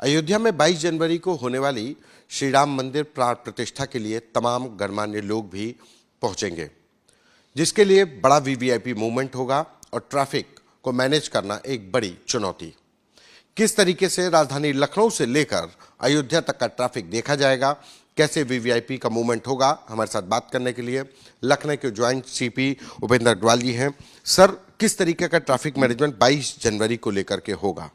अयोध्या में 22 जनवरी को होने वाली श्री राम मंदिर प्राण प्रतिष्ठा के लिए तमाम गणमान्य लोग भी पहुंचेंगे, जिसके लिए बड़ा वीवीआईपी मूवमेंट होगा और ट्रैफिक को मैनेज करना एक बड़ी चुनौती। किस तरीके से राजधानी लखनऊ से लेकर अयोध्या तक का ट्रैफिक देखा जाएगा, कैसे वीवीआईपी का मूवमेंट होगा, हमारे साथ बात करने के लिए लखनऊ के ज्वाइंट सीपी उपेंद्र अग्रवाल जी हैं। सर, किस तरीके का ट्रैफिक मैनेजमेंट 22 जनवरी को लेकर के होगा?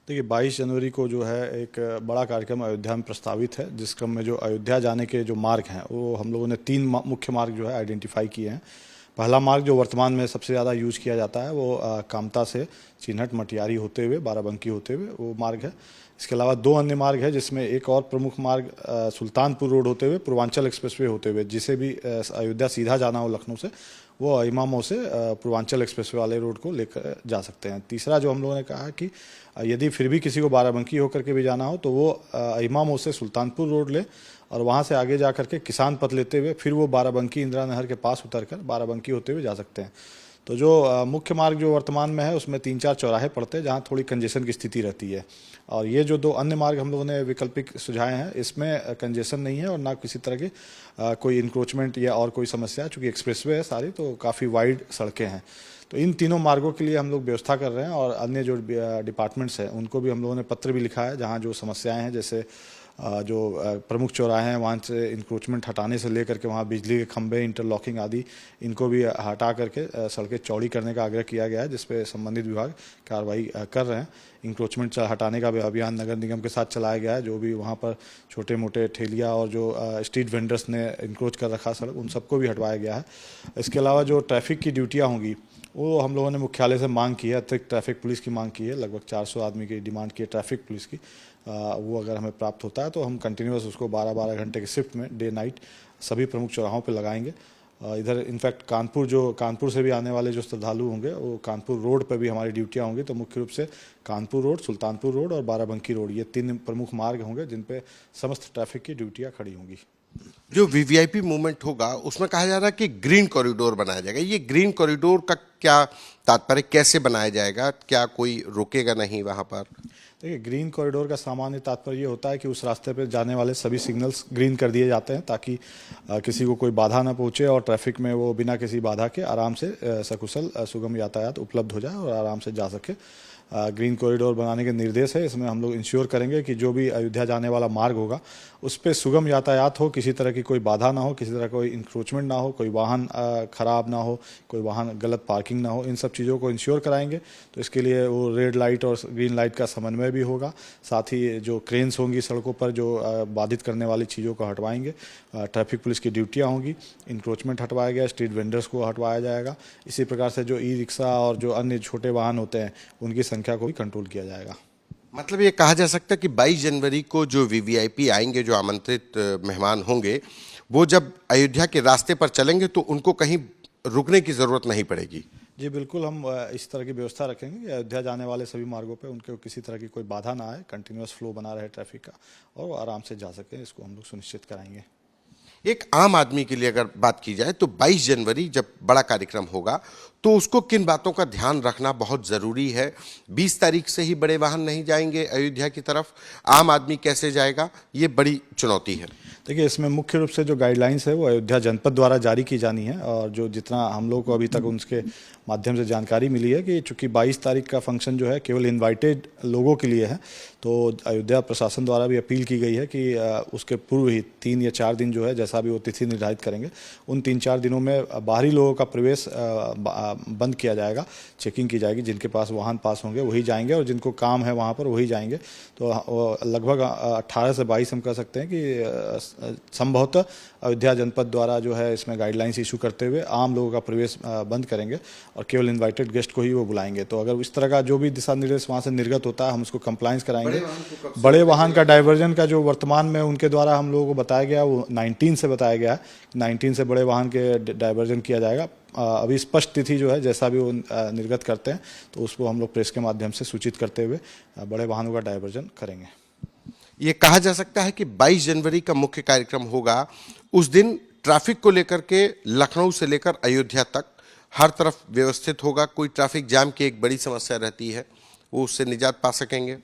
देखिए, 22 जनवरी को जो है एक बड़ा कार्यक्रम अयोध्या में प्रस्तावित है, जिस क्रम में जो अयोध्या जाने के जो मार्ग हैं वो हम लोगों ने 3 मुख्य मार्ग जो है आइडेंटिफाई किए हैं। पहला मार्ग जो वर्तमान में सबसे ज़्यादा यूज किया जाता है वो कामता से चिन्हट मटियारी होते हुए बाराबंकी होते हुए वो मार्ग है। इसके अलावा 2 अन्य मार्ग है, जिसमें एक और प्रमुख मार्ग सुल्तानपुर रोड होते हुए पूर्वांचल एक्सप्रेसवे होते हुए, जिसे भी अयोध्या सीधा जाना हो लखनऊ से, वो इमामों से पूर्वांचल एक्सप्रेसवे वाले रोड को लेकर जा सकते हैं। तीसरा जो हम लोगों ने कहा कि यदि फिर भी किसी को बाराबंकी होकर के भी जाना हो तो वो इमामों से सुल्तानपुर रोड ले और वहाँ से आगे जा करके किसान पथ लेते हुए फिर वो बाराबंकी इंदिरा नहर के पास उतरकर बाराबंकी होते हुए जा सकते हैं। तो जो मुख्य मार्ग जो वर्तमान में है उसमें 3-4 चौराहे पड़ते हैं जहाँ थोड़ी कंजेशन की स्थिति रहती है, और ये जो 2 अन्य मार्ग हम लोगों ने वैकल्पिक सुझाए हैं इसमें कंजेशन नहीं है और ना किसी तरह की कोई इंक्रोचमेंट या और कोई समस्या है। चूँकि एक्सप्रेसवे है सारी, तो काफ़ी वाइड सड़कें हैं। तो इन तीनों मार्गों के लिए हम लोग व्यवस्था कर रहे हैं और अन्य जो डिपार्टमेंट्स हैं उनको भी हम लोगों ने पत्र भी लिखा है, जहाँ जो समस्याएँ हैं, जैसे जो प्रमुख चौराहे हैं वहाँ से इंक्रोचमेंट हटाने से लेकर के वहाँ बिजली के खंभे, इंटरलॉकिंग आदि, इनको भी हटा करके सड़कें चौड़ी करने का आग्रह किया गया है, जिस पे संबंधित विभाग कार्रवाई कर रहे हैं। इंक्रोचमेंट हटाने का भी अभियान नगर निगम के साथ चलाया गया है। जो भी वहाँ पर छोटे मोटे ठेलिया और जो स्ट्रीट वेंडर्स ने इंक्रोच कर रखा सड़क, उन सबको भी हटवाया गया है। इसके अलावा जो ट्रैफिक की ड्यूटियाँ होंगी वो हम लोगों ने मुख्यालय से मांग की है, अतिरिक्त ट्रैफिक पुलिस की मांग की है, लगभग 400 आदमी की डिमांड की है ट्रैफिक पुलिस की। वो अगर हमें प्राप्त होता है तो हम कंटिन्यूस उसको 12-12 घंटे के शिफ्ट में डे नाइट सभी प्रमुख चौराहों पे लगाएंगे। इधर इनफैक्ट कानपुर से भी आने वाले जो श्रद्धालु होंगे वो कानपुर रोड पर भी हमारी ड्यूटियाँ होंगी। तो मुख्य रूप से कानपुर रोड, सुल्तानपुर रोड और बाराबंकी रोड, ये 3 प्रमुख मार्ग होंगे जिन पे समस्त ट्रैफिक की ड्यूटियाँ खड़ी होंगी। जो वीवीआईपी मूवमेंट होगा उसमें कहा जा रहा है कि ग्रीन कॉरिडोर बनाया जाएगा। ये ग्रीन कॉरिडोर का क्या तात्पर्य, कैसे बनाया जाएगा? क्या कोई रुकेगा नहीं वहाँ पर? देखिए, ग्रीन कॉरिडोर का सामान्य तात्पर्य ये होता है कि उस रास्ते पर जाने वाले सभी सिग्नल्स ग्रीन कर दिए जाते हैं, ताकि किसी को कोई बाधा ना पहुंचे और ट्रैफिक में वो बिना किसी बाधा के आराम से सकुशल सुगम यातायात उपलब्ध हो जाए और आराम से जा सके। ग्रीन कॉरिडोर बनाने के निर्देश है। इसमें हम लोग इंश्योर करेंगे कि जो भी अयोध्या जाने वाला मार्ग होगा उस पर सुगम यातायात हो, किसी तरह की कोई बाधा ना हो, किसी तरह कोई इंक्रोचमेंट ना हो, कोई वाहन खराब ना हो, कोई वाहन गलत पार्किंग ना हो, इन सब चीज़ों को इंश्योर कराएंगे। तो इसके लिए वो रेड लाइट और ग्रीन लाइट का समन्वय भी होगा। साथ ही जो क्रेन्स होंगी सड़कों पर जो बाधित करने वाली चीज़ों को हटवाएंगे। ट्रैफिक पुलिस की ड्यूटियाँ होंगी, इंक्रोचमेंट हटवाया गया, स्ट्रीट वेंडर्स को हटवाया जाएगा। इसी प्रकार से जो ई रिक्शा और जो अन्य छोटे वाहन होते हैं उनकी संख्या को भी कंट्रोल किया जाएगा। मतलब ये कहा जा सकता है कि 22 जनवरी को जो वीवीआईपी आएंगे, जो आमंत्रित मेहमान होंगे, वो जब अयोध्या के रास्ते पर चलेंगे तो उनको कहीं रुकने की ज़रूरत नहीं पड़ेगी। जी बिल्कुल, हम इस तरह की व्यवस्था रखेंगे कि अयोध्या जाने वाले सभी मार्गों पे उनके किसी तरह की कोई बाधा ना आए, कंटिन्यूअस फ्लो बना रहे ट्रैफिक का और वो आराम से जा सके, इसको हम लोग सुनिश्चित कराएंगे। एक आम आदमी के लिए अगर बात की जाए तो 22 जनवरी जब बड़ा कार्यक्रम होगा तो उसको किन बातों का ध्यान रखना बहुत ज़रूरी है? 20 तारीख से ही बड़े वाहन नहीं जाएंगे अयोध्या की तरफ, आम आदमी कैसे जाएगा? ये बड़ी चुनौती है। देखिए, इसमें मुख्य रूप से जो गाइडलाइंस है वो अयोध्या जनपद द्वारा जारी की जानी है, और जो जितना हम लोग को अभी तक उनके माध्यम से जानकारी मिली है कि चूंकि 22 तारीख का फंक्शन जो है केवल इनवाइटेड लोगों के लिए है, तो अयोध्या प्रशासन द्वारा भी अपील की गई है कि उसके पूर्व ही 3 या 4 दिन जो है, जैसा भी वो तिथि निर्धारित करेंगे, उन 3-4 दिनों में बाहरी लोगों का प्रवेश बंद किया जाएगा। चेकिंग की जाएगी, जिनके पास वाहन पास होंगे वही जाएंगे और जिनको काम है वहाँ पर वही जाएंगे। तो लगभग 18 से 22 हम कह सकते हैं कि संभवतः अयोध्या जनपद द्वारा जो है इसमें गाइडलाइंस इशू करते हुए आम लोगों का प्रवेश बंद करेंगे और केवल इनवाइटेड गेस्ट को ही वो बुलाएंगे। तो अगर इस तरह का जो भी दिशा निर्देश वहाँ से निर्गत होता है हम उसको कंप्लायंस कराएंगे। बड़े वाहन का डाइवर्जन का जो वर्तमान में उनके द्वारा हम लोगों को बताया गया वो 19 से बताया गया है, 19 से बड़े वाहन के डाइवर्जन किया जाएगा। अभी स्पष्ट तिथि जो है जैसा भी वो निर्गत करते हैं तो उसको हम लोग प्रेस के माध्यम से सूचित करते हुए बड़े वाहनों का डाइवर्जन करेंगे। ये कहा जा सकता है कि 22 जनवरी का मुख्य कार्यक्रम होगा, उस दिन ट्रैफिक को लेकर के लखनऊ से लेकर अयोध्या तक हर तरफ व्यवस्थित होगा। कोई ट्रैफिक जाम की एक बड़ी समस्या रहती है, वो उससे निजात पा सकेंगे।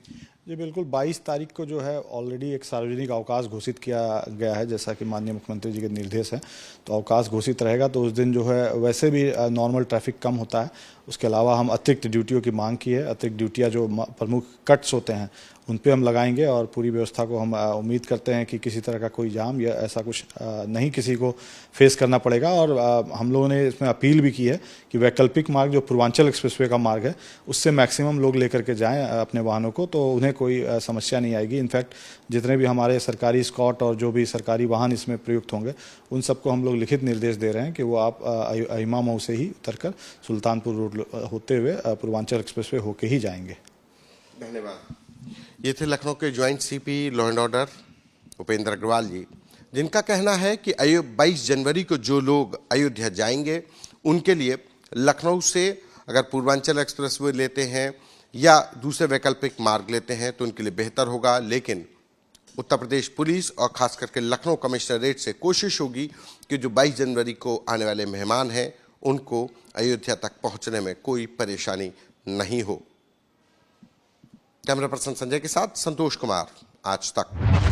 जी बिल्कुल, 22 तारीख को जो है ऑलरेडी एक सार्वजनिक अवकाश घोषित किया गया है, जैसा कि माननीय मुख्यमंत्री जी के निर्देश हैं। तो अवकाश घोषित रहेगा, तो उस दिन जो है वैसे भी नॉर्मल ट्रैफिक कम होता है। उसके अलावा हम अतिरिक्त ड्यूटियों की मांग की है। अतिरिक्त ड्यूटियाँ जो प्रमुख कट्स होते हैं उन पे हम लगाएंगे और पूरी व्यवस्था को हम उम्मीद करते हैं कि किसी तरह का कोई जाम या ऐसा कुछ नहीं किसी को फेस करना पड़ेगा। और हम लोगों ने इसमें अपील भी की है कि वैकल्पिक मार्ग जो पूर्वांचल एक्सप्रेसवे का मार्ग है उससे मैक्सिमम लोग लेकर के जाएं अपने वाहनों को, तो उन्हें कोई समस्या नहीं आएगी। इनफैक्ट जितने भी हमारे सरकारी स्कॉट और जो भी सरकारी वाहन इसमें प्रयुक्त होंगे उन सबको हम लोग लिखित निर्देश दे रहे हैं कि वो आप अहिमा मऊ से ही उतरकर सुल्तानपुर रोड होते हुए पूर्वांचल एक्सप्रेसवे होके ही जाएंगे। धन्यवाद। ये थे लखनऊ के joint CP law and order Upendra Agarwal ji, जिनका कहना है कि 22 जनवरी को जो लोग अयोध्या जाएंगे उनके लिए लखनऊ से अगर पूर्वांचल एक्सप्रेसवे लेते हैं या दूसरे वैकल्पिक मार्ग लेते हैं तो उनके लिए बेहतर होगा। लेकिन उत्तर प्रदेश पुलिस और खास करके लखनऊ कमिश्नरेट से कोशिश होगी कि जो 22 जनवरी को आने वाले मेहमान हैं उनको अयोध्या तक पहुंचने में कोई परेशानी नहीं हो। कैमरा पर्सन संजय के साथ संतोष कुमार, आज तक।